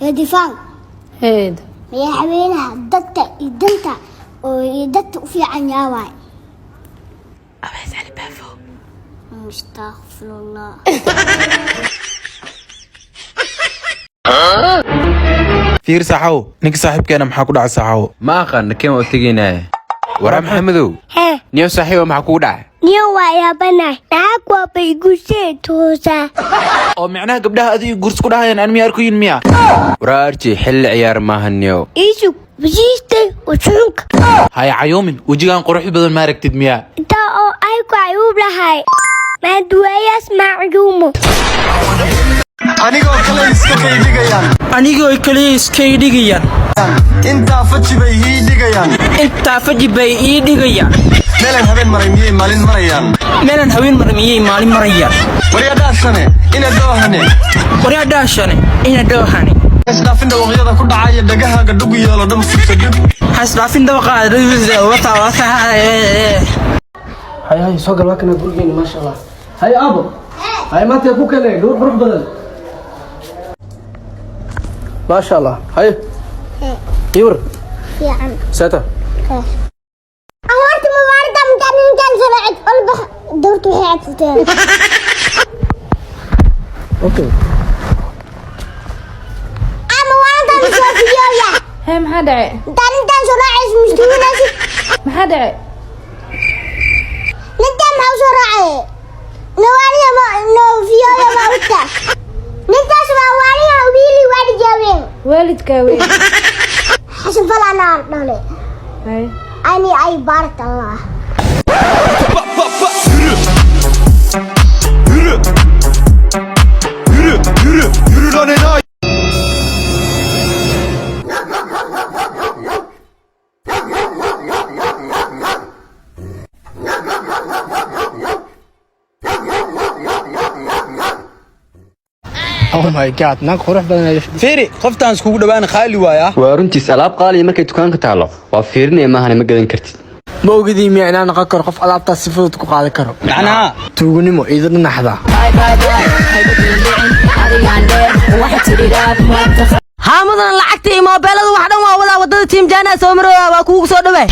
يا دفاع هيد يا حبيبنا ددت ويدت في عنياواي أبعد على بافو استغفر الله فير ساحو نك صاحب كان محاكو دع ساحو ما أخن كم أتجينا ورا محمدو نيو صاحب محاكو دع نيو يا بنا ناكو بيجوسي توسا oo macnaha gabdhaha adiga gurs ku dhahayaan aan miyaar ku yin miya ورا أرجي حل عيار ما هنيو ايشو بجيستي وشنك haya cayoomin wajigaan qurux badan ma aragtid miya انت ايكو عيوب لهاي ما دوايا اسمع عيومه anigoo kale iska dhigayaan intaa faji bay ii dhigayaan meelan habeen maray miyay maalin marayaan wariyadaashane ina doohane hasdaafin dawaqyada ku dhacaya dhagahaaga dhugu yeelo dham fursadib hasdaafin dawaqaada wata hay soo gal waakana gurigeena ma sha Allah hay abo hay maanta ku kale dhur qurux badan ما شاء الله هاي يور في عم ساتا أمرت مباردة مكانين كان سرعت قلبه دورت وحياتي اوكي أما وانا نشوف فيديويا هي ما حدا تاني كان سرعت مشكلة ما حدا نتام هاو سرعت نوالي ما نو فيديويا ما وتا نتاس ووالي ويلي وادي جاوين والدك وين حسن فلا نار دولي هاي أي بارك الله Oh my god naag qurux badan fiiri qoftaan iskugu dhawaan khaali waaya waa runtii alaab qaali markay dukaanka taalo waa fiirinay maahan ma gadan kartid ma ogidii miyaa naqo karo qof alaabta si fudud ku qaadan karo macnaha tuugunimo idan naxda haamadan lacagta mobilada wax dhan waa wadada team jana soo marooya waa kuugu soo dhawaa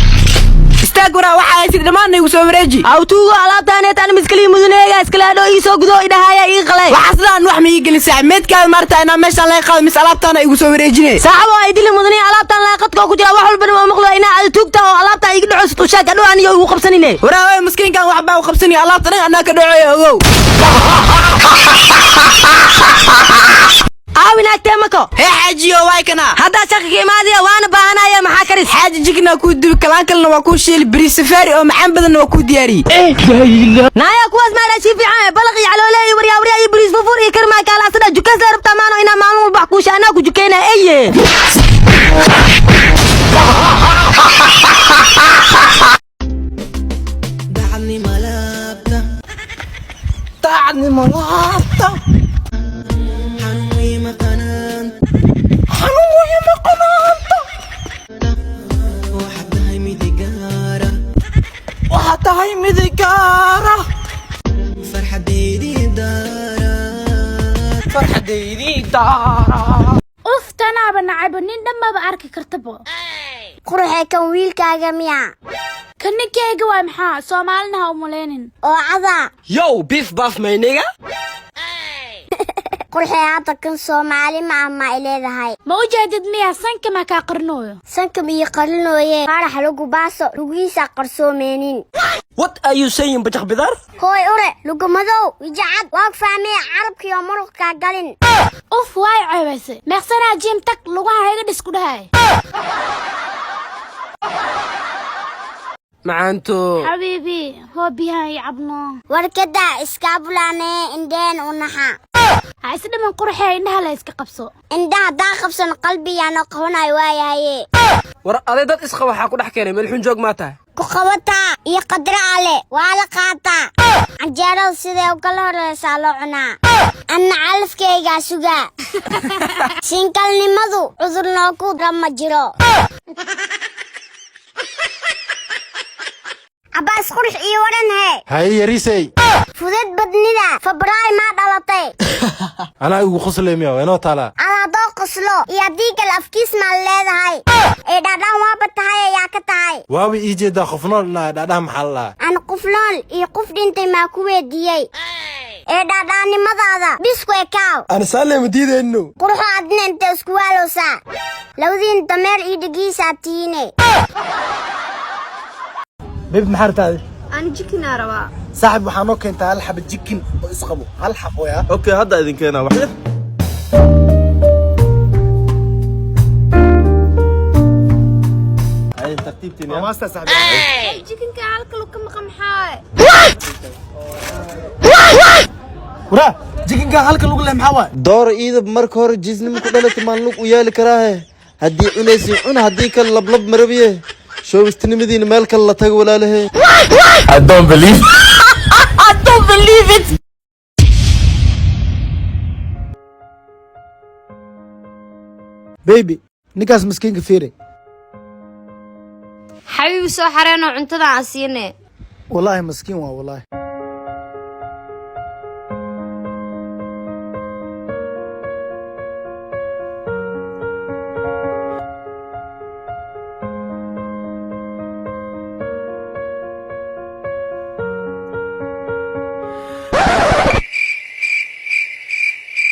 istaag waraa waxa ay sid dhamaan igu soo wareeji awtuugo alaabtaan tan miskali muduneega iskala dhoo ii soo gudo idahaya ii qalay waxa sidaan wax ma ii gelin saameedkaad marta ina meeshan la qaad mis alaabtaan igu soo wareejinay saxabo ay dili mudane alaabtaan la qadka ku jira wax walba ma maqlo ina aad tuugta oo alaabtaan iga dhaco soo shaaka dhoo aniga ugu qabsanine waraa way miskiinkan wax baa u qabsani alaabtaan anaa ka dhaco ogow awina temako xaajiyo way kana hada shaqi imaadiya waana baahanaya maxaa karis xaaji jigna ku dib kalaan kalna waa ku sheel bari safari oo maxan badan waa ku diyaari naaya kuwaas ma raasi fiican balaqi caloolay wariya ay bari fufur iyo karma kala sada jukas la rabta maano ina maalmo wax ku shaana ku jukeena eye dacni malabta حنوي مقنانتا وحتى هاي مذكارة فرحة ديدي دارا أنا بنعب نين دم بأرك كرتبو قرحة كان ويل كاجميع كنك يا جوا محا سومالنا ومولين أو عذا يو بيف باف مينيجا قرحة عطا كان سومالي مع ما إلي هاي موجودة ميا سنك ما كاقرنوه سنك بيقرنوه قارح لقو باسو لقيسا قرسو مينين What are you saying بجح بدار؟ هوي أوري لقو مدو ويجعد واقفة ميا عربك يوم مرق كاقلين أوف واي عبسي ميخسنا جيم تك لقوها هيدا ديسكو هاي macaanto حبيبي هو بيها يعبنا وركدا اسكابلاني اندين ونحا هاي سيدا من قرحي اندها لا اسكا قبسو اندها دا قبسن قلبي يانو قهونا يواي هاي war aday dad isqa waxa ku dhex keenay meel xun joog ma tahay ku qabata iyo qadra ale waa la qaata anjeero sidee u kala horeysaa loo cunaa anna calafkayga suga sinkalnimadu cudur noogu dama jiro عباس اسخرش اي ورن هي هاي يا ريسي فودت بدنيدا فبراي ما دلتي أنا أقول خصل لي مياه وينو تالا انا دو قسلو يا ديك الافكيس ما ليدهاي اي دادان وابتهاي يا كتهاي واوي إيجي دا خفنون لا دا محلا انا قفلان اي قف دينتي ما كويديي اي داداني مدادا بسكو كاو أنا سالم مديدة إنه قروحو عدنا انت اسكوالو سا لو دين دمير اي دقي ساتيني بيب محارت هذه أنا جيكنا روا صاحب وحنوك انت هالحب الجيكن اسقبو هالحب ويا اوكي هذا اذن كنا واحده هاي ترتيبتي ما يا استصعب جيكن كعلك لو كم قمحاي ورا جيكن قال هلك لوق له محاوى دور ايده marka hore jisnimo ku dhalatay maan lug u yeeli karaa hadii cunaysi cun hadii kale lablab marabiye shoobistinimadiina meel kale la tago walaalahay I don't believe it. بيبي نيكاس مسكين كثير حبيبي سو حرينو cuntada aan siinay والله مسكين والله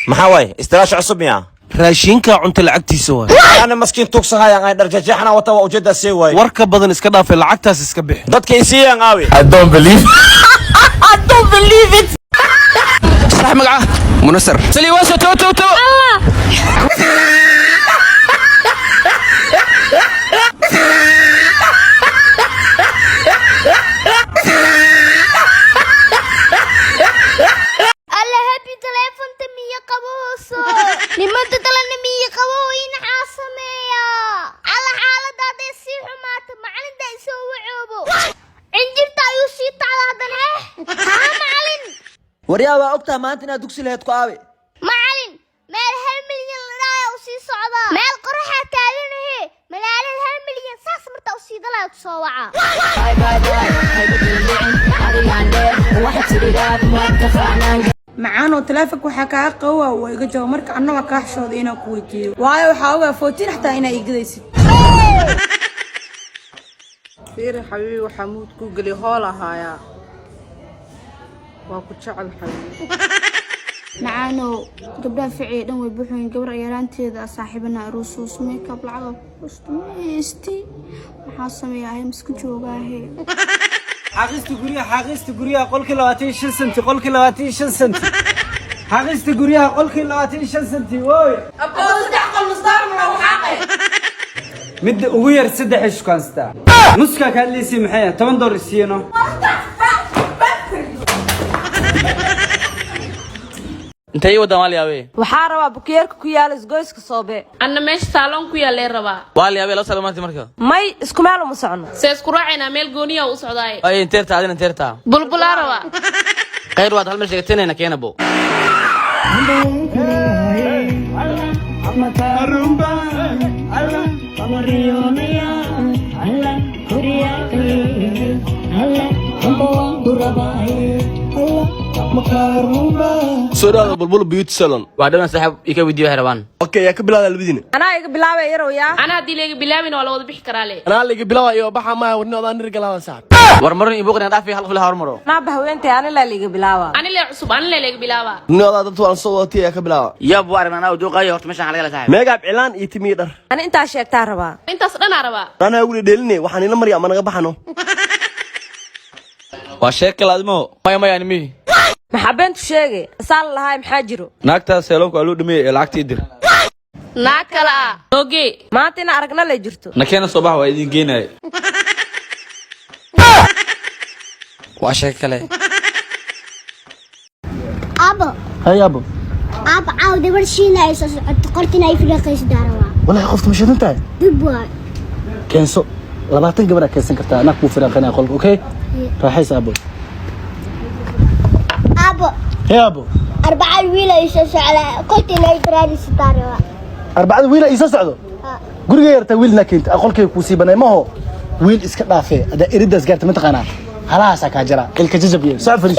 محاوي استراش عصب يا raashinka cunta lacagtiisa waa انا مسكين توكسها يا درججحنا وتوا وجدا سيوي warka badan iska dhaafay lacagtaas iska bixi dadka isiya qaawi I don't believe it. صح مقعه منصر سلي واسو تو الله هبي تليفون تمية قبوسو لما تتلن مية قبوين عاصمية على حالة دادي السيحو مات معلن دا يسوي عوبو انجر تايو سيطة على دنه ها معلن waryaaba ogtaa maanta inaad dugsi lahayd ku aabe معلن مال هالمليون رايا وسي صعبا مال قرحة تاغنه ملال هالمليون ساس مرتا وسي دلا تصوعا macaanoo taleefanka waxaa kaa qawa waa iga jabo marka annaga kaa xishooda inaan ku weydiiyo waayo waxaa ogaa footiin xataa inaa igadaysid fiiri xabiibi waxaa muud ku geli hool ahaayaa waa ku jecel xabiibi macaanow gabdhaha ficii dhan way buuxooyin gabar yaraanteeda saaxiibana aruusuus makeup lacag kushtumaysti waxaa sameeyaa miska joogaahe حاقست قريها قولك لواتين شن سنتي قولك لواتين شن سنتي حاقست قريها قولك لواتين شن سنتي ووي abooda saddex qol musdaar ma u xaqay مد وير سدح ايش كان ستا نسكا كان لي سي محيا 8 دولار سينو intay wada maaliyawe waxaa rabaa bukiyeerka ku yaala isgoyska soobe anna meesha saalon ku yaalay rabaa waaliyawe la salaamaanti marka may isku meel uma socono see isku raacayna meel gooniya u socdaay ay inteerta adina inteerta bulbula rabaa khayr waad hal meel sheegteenayna keenabo سورة بلبل بيوت سالون وعدنا صاحب يكا فيديو هربان اوكي يا كبلا البدين anaa iga bilaabay yarow yaa ana hadii leega bilaabin waa la wada bixi karaa le انا اللي بلا يا بحا ما ورنا ودان رجلا صاحب ورمرن يبوقنا دافي هل فيها ورمرو naaba haweentay ani laa liiga bilaaba ani le cusub ani le leega bilaaba ورنا دad waan soo watay ya كبلا يا ابو ارنا انا ودوقاي horta meeshan laga saaxib meega cilaan iyo timi dhar ani intaa sheegtaa rabaa intaas dhan rabaa ana ugu dheelinay waxaan ila mariya ama naga baxano waa sheeka laadmo maya animi maxaa beentu sheegay saal lahaay maxaa jiro naagta seelonku alu dhimay ee lacagtii dir naag kala oge maanta ina aragna la jirto nakeena soo bax waa idin geenay waa sheeka kale ابو هيا ابو ابو عاود برشينا يسوس قرتنا في رقيس داروا والله خفت مش انت دبوا كنسو لباتن قبل كيسن كرتا انا كو فراقنا قولك اوكي راحيس ابو ابو يا ابو 4 ويلا يسوس على قرتنا في رقيس داروا 4 ويل ايسو سعدو guriga yarta wiilna keenta aqolkay ku siibanay ma ho wiil iska dhaafay ada iridas gaarta ma taqaana خلاص كاجرا الكجزب سافر